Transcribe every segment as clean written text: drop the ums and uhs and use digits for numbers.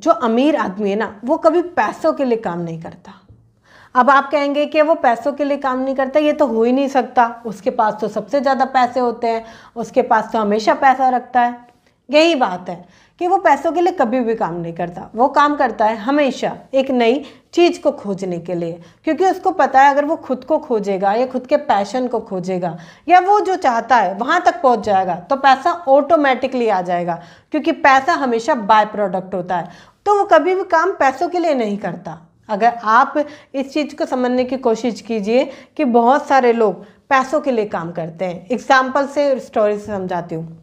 जो अमीर आदमी है ना, वो कभी पैसों के लिए काम नहीं करता। अब आप कहेंगे कि वो पैसों के लिए काम नहीं करता, ये तो हो ही नहीं सकता, उसके पास तो सबसे ज़्यादा पैसे होते हैं, उसके पास तो हमेशा पैसा रखता है। यही बात है कि वो पैसों के लिए कभी भी काम नहीं करता, वो काम करता है हमेशा एक नई चीज़ को खोजने के लिए, क्योंकि उसको पता है अगर वो खुद को खोजेगा या खुद के पैशन को खोजेगा या वो जो चाहता है वहाँ तक पहुँच जाएगा तो पैसा ऑटोमेटिकली आ जाएगा, क्योंकि पैसा हमेशा बाय प्रोडक्ट होता है। तो वो कभी भी काम पैसों के लिए नहीं करता। अगर आप इस चीज़ को समझने की कोशिश कीजिए कि बहुत सारे लोग पैसों के लिए काम करते हैं। एग्जाम्पल से, स्टोरी से समझाती हूँ।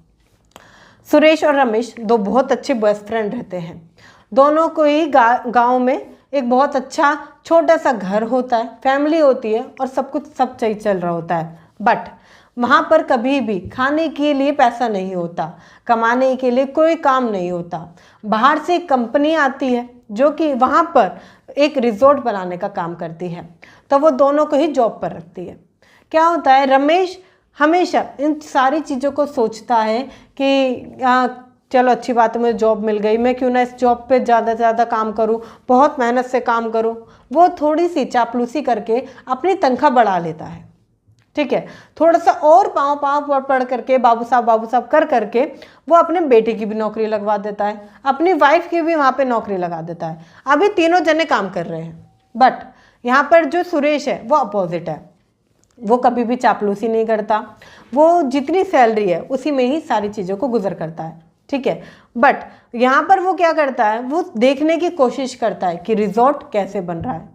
सुरेश और रमेश दो बहुत अच्छे बेस्ट फ्रेंड रहते हैं। दोनों को ही गांव में एक बहुत अच्छा छोटा सा घर होता है, फैमिली होती है और सब कुछ सब सही चल रहा होता है। बट वहाँ पर कभी भी खाने के लिए पैसा नहीं होता, कमाने के लिए कोई काम नहीं होता। बाहर से एक कंपनी आती है जो कि वहाँ पर एक रिजॉर्ट बनाने का काम करती है, तो वो दोनों को ही जॉब पर रखती है। क्या होता है, रमेश हमेशा इन सारी चीज़ों को सोचता है कि चलो अच्छी बात है, मुझे जॉब मिल गई, मैं क्यों ना इस जॉब पे ज़्यादा से ज़्यादा काम करूँ, बहुत मेहनत से काम करूँ। वो थोड़ी सी चापलूसी करके अपनी तनख्वाह बढ़ा लेता है, ठीक है। थोड़ा सा और पाँव पढ़ करके बाबू साहब कर करके वो अपने बेटे की भी नौकरी लगवा देता है, अपनी वाइफ की भी वहाँ पे नौकरी लगा देता है। अभी तीनों जने काम कर रहे हैं। बट यहाँ पर जो सुरेश है वो अपोजिट है, वो कभी भी चापलूसी नहीं करता, वो जितनी सैलरी है उसी में ही सारी चीज़ों को गुजर करता है, ठीक है। बट यहाँ पर वो क्या करता है, वो देखने की कोशिश करता है कि रिजॉर्ट कैसे बन रहा है।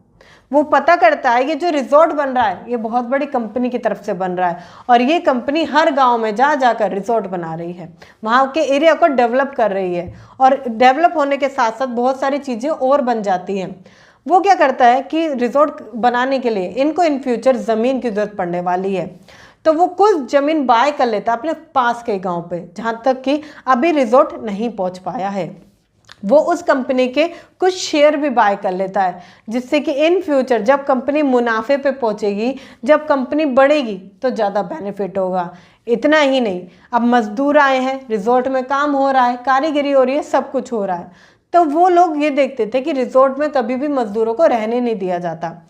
वो पता करता है कि जो रिजॉर्ट बन रहा है ये बहुत बड़ी कंपनी की तरफ से बन रहा है और ये कंपनी हर गांव में जा जाकर रिजॉर्ट बना रही है, वहाँ के एरिया को डेवलप कर रही है और डेवलप होने के साथ साथ बहुत सारी चीज़ें और बन जाती हैं। वो क्या करता है कि रिजॉर्ट बनाने के लिए इनको इन फ्यूचर ज़मीन की ज़रूरत पड़ने वाली है, तो वो कुछ ज़मीन बाय कर लेता है अपने पास के गांव पे, जहाँ तक कि अभी रिजॉर्ट नहीं पहुँच पाया है। वो उस कंपनी के कुछ शेयर भी बाय कर लेता है, जिससे कि इन फ्यूचर जब कंपनी मुनाफे पे पहुंचेगी, जब कंपनी बढ़ेगी तो ज़्यादा बेनिफिट होगा। इतना ही नहीं, अब मजदूर आए हैं, रिजॉर्ट में काम हो रहा है, कारीगरी हो रही है, सब कुछ हो रहा है, तो वो लोग ये देखते थे कि रिजॉर्ट में कभी भी मजदूरों को रहने नहीं दिया जाता।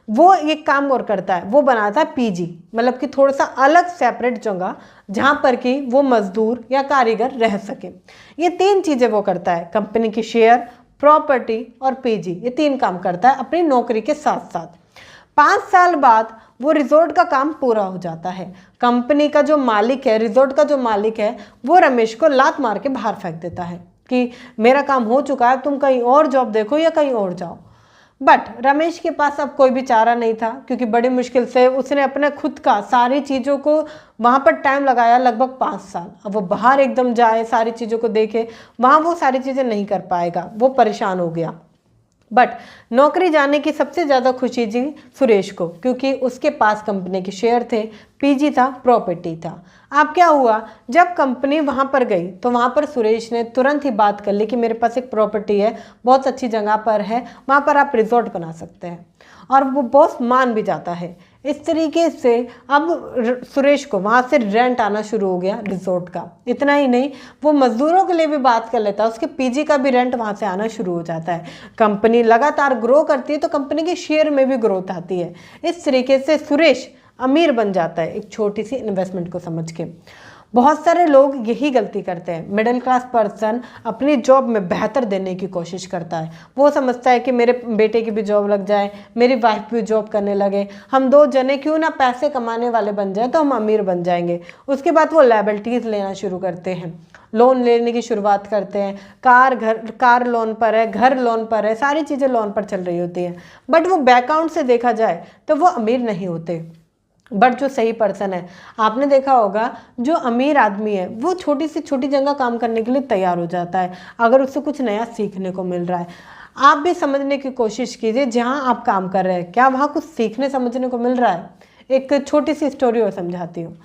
वो एक काम और करता है, वो बनाता है पीजी, मतलब कि थोड़ा सा अलग सेपरेट जगह जहाँ पर कि वो मजदूर या कारीगर रह सके। ये तीन चीज़ें वो करता है, कंपनी की शेयर, प्रॉपर्टी और पीजी, ये तीन काम करता है अपनी नौकरी के साथ साथ। 5 साल बाद वो रिजॉर्ट का काम पूरा हो जाता है। कंपनी का जो मालिक है, रिजॉर्ट का जो मालिक है, वो रमेश को लात मार के बाहर फेंक देता है कि मेरा काम हो चुका है, तुम कहीं और जॉब देखो या कहीं और जाओ। बट रमेश के पास अब कोई भी चारा नहीं था, क्योंकि बड़ी मुश्किल से उसने अपने खुद का सारी चीज़ों को वहाँ पर टाइम लगाया, लगभग 5 साल। अब वो बाहर एकदम जाए, सारी चीज़ों को देखे, वहाँ वो सारी चीज़ें नहीं कर पाएगा, वो परेशान हो गया। बट नौकरी जाने की सबसे ज़्यादा खुशी थी सुरेश को, क्योंकि उसके पास कंपनी के शेयर थे, पीजी था, प्रॉपर्टी था। अब क्या हुआ, जब कंपनी वहाँ पर गई तो वहाँ पर सुरेश ने तुरंत ही बात कर ली कि मेरे पास एक प्रॉपर्टी है, बहुत अच्छी जगह पर है, वहाँ पर आप रिजॉर्ट बना सकते हैं, और वो बॉस मान भी जाता है। इस तरीके से अब सुरेश को वहाँ से रेंट आना शुरू हो गया रिजॉर्ट का। इतना ही नहीं, वो मजदूरों के लिए भी बात कर लेता है, उसके पीजी का भी रेंट वहाँ से आना शुरू हो जाता है। कंपनी लगातार ग्रो करती है तो कंपनी के शेयर में भी ग्रोथ आती है। इस तरीके से सुरेश अमीर बन जाता है एक छोटी सी इन्वेस्टमेंट को समझ के। बहुत सारे लोग यही गलती करते हैं। मिडिल क्लास पर्सन अपनी जॉब में बेहतर देने की कोशिश करता है, वो समझता है कि मेरे बेटे की भी जॉब लग जाए, मेरी वाइफ भी जॉब करने लगे, हम दो जने क्यों ना पैसे कमाने वाले बन जाए तो हम अमीर बन जाएंगे। उसके बाद वो लायबिलिटीज़ लेना शुरू करते हैं, लोन लेने की शुरुआत करते हैं, कार लोन पर है, घर लोन पर है, सारी चीज़ें लोन पर चल रही होती हैं। बट वो बैकग्राउंड से देखा जाए तो वो अमीर नहीं होते। बट जो सही पर्सन है, आपने देखा होगा, जो अमीर आदमी है वो छोटी से छोटी जगह काम करने के लिए तैयार हो जाता है अगर उससे कुछ नया सीखने को मिल रहा है। आप भी समझने की कोशिश कीजिए, जहाँ आप काम कर रहे हैं क्या वहाँ कुछ सीखने समझने को मिल रहा है। एक छोटी सी स्टोरी और समझाती हूँ।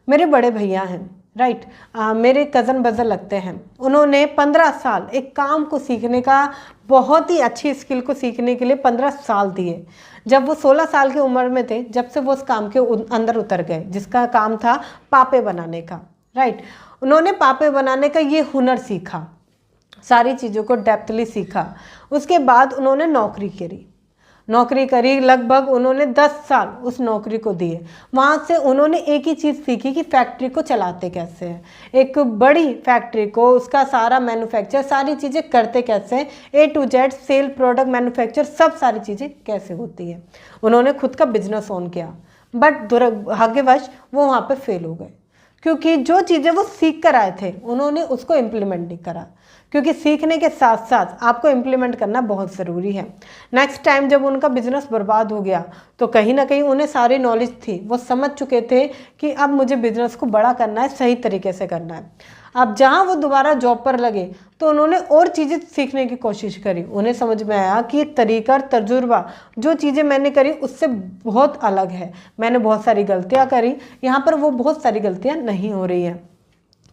मेरे बड़े भैया हैं, राइट, मेरे कज़न बज़न लगते हैं। उन्होंने 15 साल एक काम को सीखने का, बहुत ही अच्छी स्किल को सीखने के लिए 15 साल दिए। जब वो 16 साल की उम्र में थे, जब से वो उस काम के अंदर उतर गए, जिसका काम था पापे बनाने का, राइट। उन्होंने पापे बनाने का ये हुनर सीखा। सारी चीज़ों को डेप्थली सीखा। उसके बाद उन्होंने नौकरी करी लगभग उन्होंने 10 साल उस नौकरी को दिए। वहाँ से उन्होंने एक ही चीज़ सीखी कि फैक्ट्री को चलाते कैसे हैं, एक बड़ी फैक्ट्री को उसका सारा मैन्युफैक्चर, सारी चीज़ें करते कैसे हैं, A to Z sale, product, manufacture, सब सारी चीज़ें कैसे होती है। उन्होंने खुद का बिजनेस ऑन किया, बट दुर्भाग्यवश वो वहाँ पर फेल हो गए, क्योंकि जो चीज़ें वो सीख कर आए थे उन्होंने उसको इम्प्लीमेंट नहीं करा। क्योंकि सीखने के साथ साथ आपको इम्प्लीमेंट करना बहुत ज़रूरी है। नेक्स्ट टाइम जब उनका बिजनेस बर्बाद हो गया तो कहीं ना कहीं उन्हें सारी नॉलेज थी, वो समझ चुके थे कि अब मुझे बिजनेस को बड़ा करना है, सही तरीके से करना है। अब जहाँ वो दोबारा जॉब पर लगे तो उन्होंने और चीज़ें सीखने की कोशिश करी। उन्हें समझ में आया कि तरीका और तजुर्बा, जो चीज़ें मैंने करी उससे बहुत अलग है, मैंने बहुत सारी गलतियाँ करी, यहाँ पर वो बहुत सारी गलतियाँ नहीं हो रही हैं।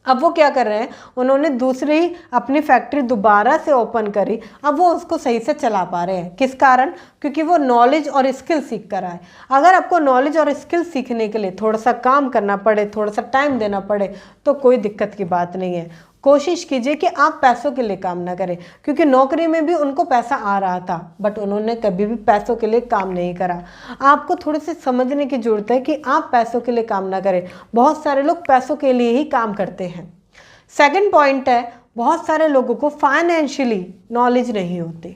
अब वो क्या कर रहे हैं, उन्होंने दूसरी अपनी फैक्ट्री दोबारा से ओपन करी। अब वो उसको सही से चला पा रहे हैं। किस कारण? क्योंकि वो नॉलेज और स्किल सीख कर आए। अगर आपको नॉलेज और स्किल सीखने के लिए थोड़ा सा काम करना पड़े, थोड़ा सा टाइम देना पड़े, तो कोई दिक्कत की बात नहीं है। कोशिश कीजिए कि आप पैसों के लिए काम ना करें, क्योंकि नौकरी में भी उनको पैसा आ रहा था, बट उन्होंने कभी भी पैसों के लिए काम नहीं करा। आपको थोड़े से समझने की ज़रूरत है कि आप पैसों के लिए काम ना करें। बहुत सारे लोग पैसों के लिए ही काम करते हैं। सेकंड पॉइंट है, बहुत सारे लोगों को फाइनेंशियली नॉलेज नहीं होती।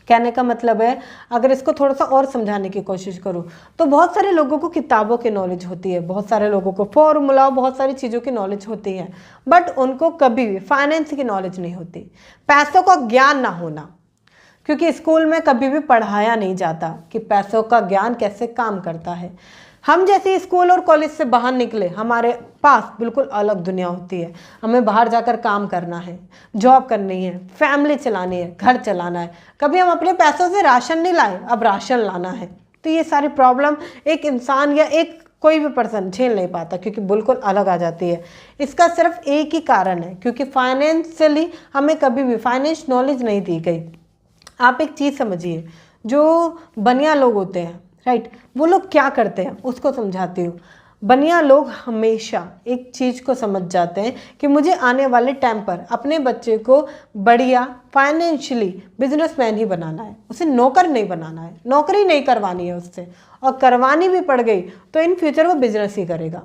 कहने का मतलब है, अगर इसको थोड़ा सा और समझाने की कोशिश करूँ तो बहुत सारे लोगों को किताबों की नॉलेज होती है, बहुत सारे लोगों को फॉर्मूला, बहुत सारी चीज़ों की नॉलेज होती है, बट उनको कभी भी फाइनेंस की नॉलेज नहीं होती। पैसों का ज्ञान ना होना, क्योंकि स्कूल में कभी भी पढ़ाया नहीं जाता कि पैसों का ज्ञान कैसे काम करता है। हम जैसे स्कूल और कॉलेज से बाहर निकले, हमारे पास बिल्कुल अलग दुनिया होती है। हमें बाहर जाकर काम करना है, जॉब करनी है, फैमिली चलानी है, घर चलाना है। कभी हम अपने पैसों से राशन नहीं लाए, अब राशन लाना है। तो ये सारी प्रॉब्लम एक इंसान या एक कोई भी पर्सन झेल नहीं पाता, क्योंकि बिल्कुल अलग आ जाती है। इसका सिर्फ एक ही कारण है, क्योंकि फाइनेंशियली हमें कभी भी फाइनेंस नॉलेज नहीं दी गई। आप एक चीज़ समझिए, जो बनिया लोग होते हैं, राइट, वो लोग क्या करते हैं उसको समझाती हूँ। बनिया लोग हमेशा एक चीज़ को समझ जाते हैं कि मुझे आने वाले टाइम पर अपने बच्चे को बढ़िया फाइनेंशियली बिजनेसमैन ही बनाना है, उसे नौकर नहीं बनाना है, नौकरी नहीं करवानी है उससे, और करवानी भी पड़ गई तो इन फ्यूचर वो बिजनेस ही करेगा।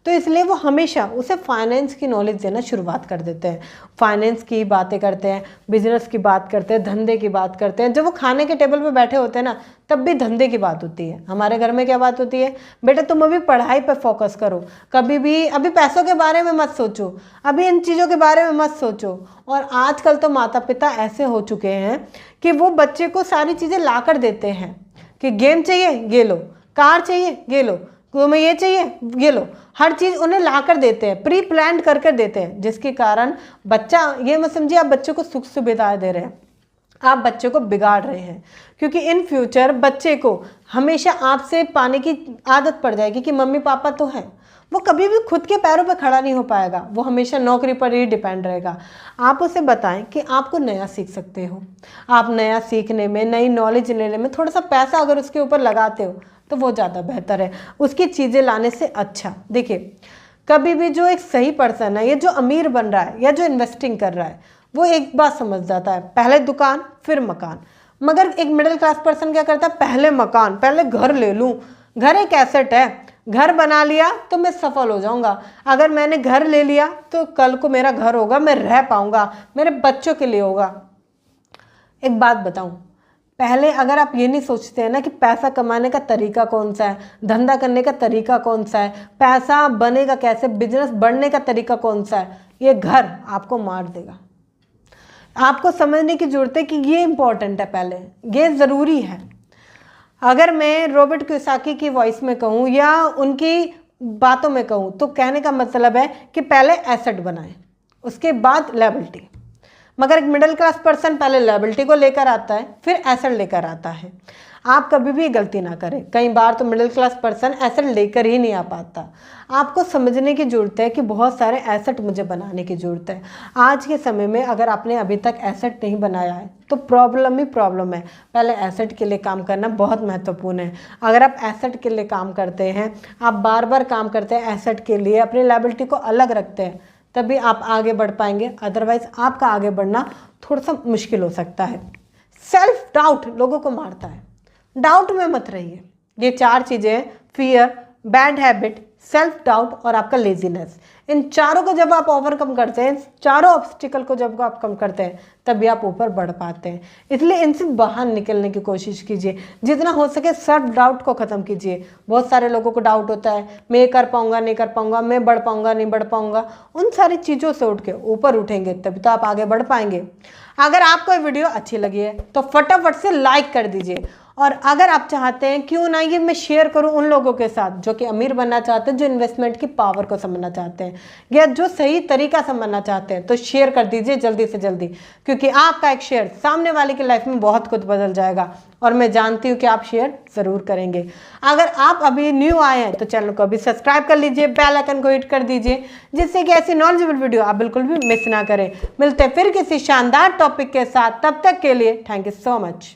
तो इसलिए वो हमेशा उसे फाइनेंस की नॉलेज देना शुरुआत कर देते हैं। फाइनेंस की बातें करते हैं, बिजनेस की बात करते हैं, धंधे की बात करते हैं। जब वो खाने के टेबल पे बैठे होते हैं ना, तब भी धंधे की बात होती है। हमारे घर में क्या बात होती है, बेटा तुम अभी पढ़ाई पर फोकस करो, कभी भी अभी पैसों के बारे में मत सोचो, अभी इन चीज़ों के बारे में मत सोचो। और आजकल तो माता पिता ऐसे हो चुके हैं कि वो बच्चे को सारी चीज़ें ला कर देते हैं कि गेम चाहिए ये लो, कार चाहिए ये लो, तुम्हें ये चाहिए ये लो, हर चीज़ उन्हें ला कर देते हैं, प्री प्लान कर देते हैं। जिसके कारण बच्चा, ये मत समझिए आप बच्चे को सुख सुविधाएं दे रहे हैं, आप बच्चे को बिगाड़ रहे हैं। क्योंकि इन फ्यूचर बच्चे को हमेशा आपसे पाने की आदत पड़ जाएगी कि मम्मी पापा तो हैं। वो कभी भी खुद के पैरों पर खड़ा नहीं हो पाएगा, वो हमेशा नौकरी पर ही डिपेंड रहेगा। आप उसे बताएं कि आपको नया सीख सकते हो, आप नया सीखने में, नई नॉलेज लेने में थोड़ा सा पैसा अगर उसके ऊपर लगाते हो तो वो ज़्यादा बेहतर है उसकी चीज़ें लाने से। अच्छा देखिए, कभी भी जो एक सही पर्सन है, या जो अमीर बन रहा है या जो इन्वेस्टिंग कर रहा है, वो एक बात समझ जाता है, पहले दुकान फिर मकान। मगर एक मिडिल क्लास पर्सन क्या करता है, पहले मकान, पहले घर ले लूँ, घर एक एसेट है, घर बना लिया तो मैं सफल हो जाऊंगा, अगर मैंने घर ले लिया तो कल को मेरा घर होगा, मैं रह पाऊंगा, मेरे बच्चों के लिए होगा। एक बात बताऊं, पहले अगर आप ये नहीं सोचते हैं ना कि पैसा कमाने का तरीका कौन सा है, धंधा करने का तरीका कौन सा है, पैसा बनेगा कैसे, बिजनेस बढ़ने का तरीका कौन सा है, ये घर आपको मार देगा। आपको समझने की जरूरत है कि ये इंपॉर्टेंट है, पहले ये ज़रूरी है। अगर मैं रॉबर्ट कियोसाकी की वॉइस में कहूँ या उनकी बातों में कहूँ तो कहने का मतलब है कि पहले एसेट बनाएं, उसके बाद लायबिलिटी। मगर एक मिडिल क्लास पर्सन पहले लायबिलिटी को लेकर आता है, फिर एसेट लेकर आता है। आप कभी भी गलती ना करें। कई बार तो मिडिल क्लास पर्सन एसेट लेकर ही नहीं आ पाता। आपको समझने की ज़रूरत है कि बहुत सारे एसेट मुझे बनाने की ज़रूरत है। आज के समय में अगर आपने अभी तक एसेट नहीं बनाया है तो प्रॉब्लम ही प्रॉब्लम है। पहले एसेट के लिए काम करना बहुत महत्वपूर्ण है। अगर आप एसेट के लिए काम करते हैं, आप बार बार काम करते हैं एसेट के लिए, अपनी लायबिलिटी को अलग रखते हैं, तभी आप आगे बढ़ पाएंगे, अदरवाइज आपका आगे बढ़ना थोड़ा सा मुश्किल हो सकता है। सेल्फ डाउट लोगों को मारता है, डाउट में मत रहिए। ये 4 चीज़ें, fear, bad habit, self doubt और आपका लेजीनेस, इन चारों को जब आप ओवरकम करते हैं, चारों ऑब्स्टिकल को जब आप कम करते हैं, तभी आप ऊपर बढ़ पाते हैं। इसलिए इनसे बाहर निकलने की कोशिश कीजिए, जितना हो सके सेल्फ डाउट को ख़त्म कीजिए। बहुत सारे लोगों को डाउट होता है, मैं ये कर पाऊंगा नहीं कर पाऊंगा, मैं बढ़ पाऊंगा नहीं बढ़ पाऊंगा। उन सारी चीज़ों से उठ के ऊपर उठेंगे तभी तो आप आगे बढ़ पाएंगे। अगर आपको ये वीडियो अच्छी लगी है तो फटाफट से लाइक कर दीजिए, और अगर आप चाहते हैं क्यों ना ये मैं शेयर करूं उन लोगों के साथ जो कि अमीर बनना चाहते हैं, जो इन्वेस्टमेंट की पावर को समझना चाहते हैं या जो सही तरीका समझना चाहते हैं, तो शेयर कर दीजिए जल्दी से जल्दी, क्योंकि आपका एक शेयर सामने वाले की लाइफ में बहुत कुछ बदल जाएगा और मैं जानती हूँ कि आप शेयर ज़रूर करेंगे। अगर आप अभी न्यू आए हैं तो चैनल को अभी सब्सक्राइब कर लीजिए, बेल आइकन को हिट कर दीजिए, जिससे कि ऐसी नॉलेजेबल वीडियो आप बिल्कुल भी मिस ना करें। मिलते हैं फिर किसी शानदार टॉपिक के साथ, तब तक के लिए थैंक यू सो मच।